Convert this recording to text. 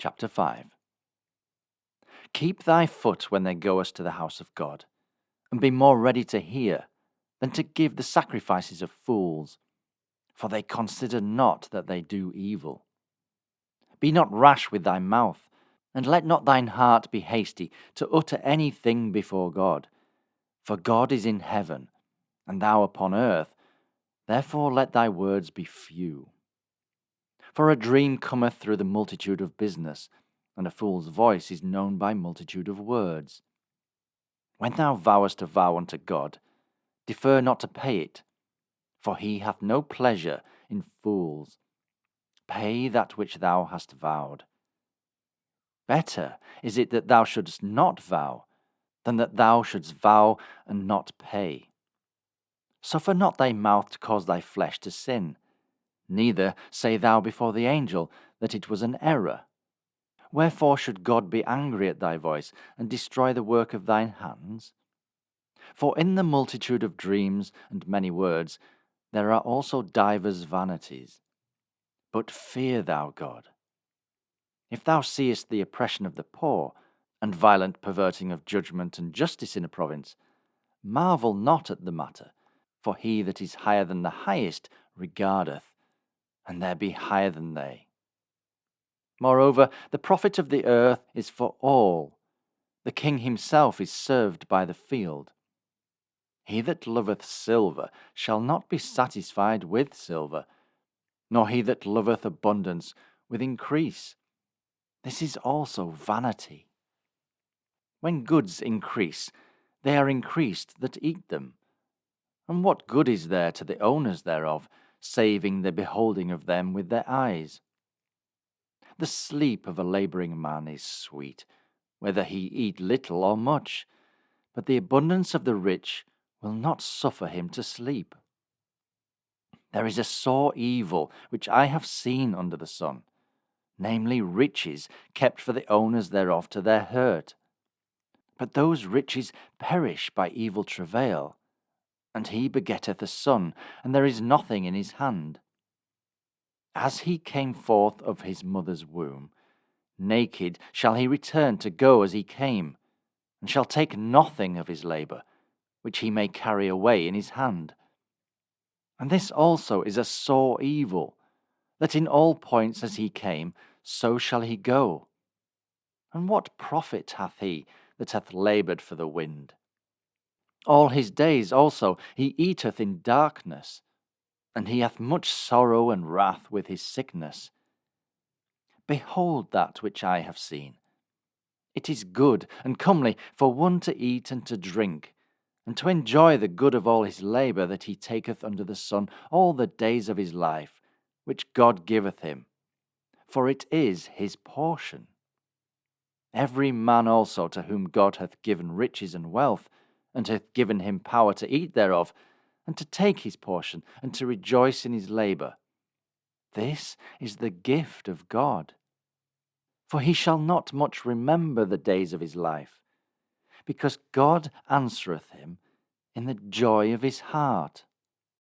Chapter 5. Keep thy foot when thou goest to the house of God, and be more ready to hear than to give the sacrifices of fools, for they consider not that they do evil. Be not rash with thy mouth, and let not thine heart be hasty to utter any thing before God. For God is in heaven, and thou upon earth, therefore let thy words be few. For a dream cometh through the multitude of business, and a fool's voice is known by multitude of words. When thou vowest a vow unto God, defer not to pay it, for he hath no pleasure in fools. Pay that which thou hast vowed. Better is it that thou shouldst not vow, than that thou shouldst vow and not pay. Suffer not thy mouth to cause thy flesh to sin, neither say thou before the angel that it was an error. Wherefore should God be angry at thy voice, and destroy the work of thine hands? For in the multitude of dreams and many words there are also divers vanities. But fear thou God. If thou seest the oppression of the poor, and violent perverting of judgment and justice in a province, marvel not at the matter, for he that is higher than the highest regardeth, and there be higher than they. Moreover, the profit of the earth is for all. The king himself is served by the field. He that loveth silver shall not be satisfied with silver, nor he that loveth abundance with increase. This is also vanity. When goods increase, they are increased that eat them. And what good is there to the owners thereof, saving the beholding of them with their eyes? The sleep of a labouring man is sweet, whether he eat little or much, but the abundance of the rich will not suffer him to sleep. There is a sore evil which I have seen under the sun, namely riches kept for the owners thereof to their hurt. But those riches perish by evil travail, and he begetteth a son, and there is nothing in his hand. As he came forth of his mother's womb, naked shall he return to go as he came, and shall take nothing of his labour, which he may carry away in his hand. And this also is a sore evil, that in all points as he came, so shall he go. And what profit hath he that hath laboured for the wind? All his days also he eateth in darkness, and he hath much sorrow and wrath with his sickness. Behold that which I have seen. It is good and comely for one to eat and to drink, and to enjoy the good of all his labour that he taketh under the sun all the days of his life, which God giveth him, for it is his portion. Every man also to whom God hath given riches and wealth, and hath given him power to eat thereof, and to take his portion, and to rejoice in his labour. This is the gift of God. For he shall not much remember the days of his life, because God answereth him in the joy of his heart.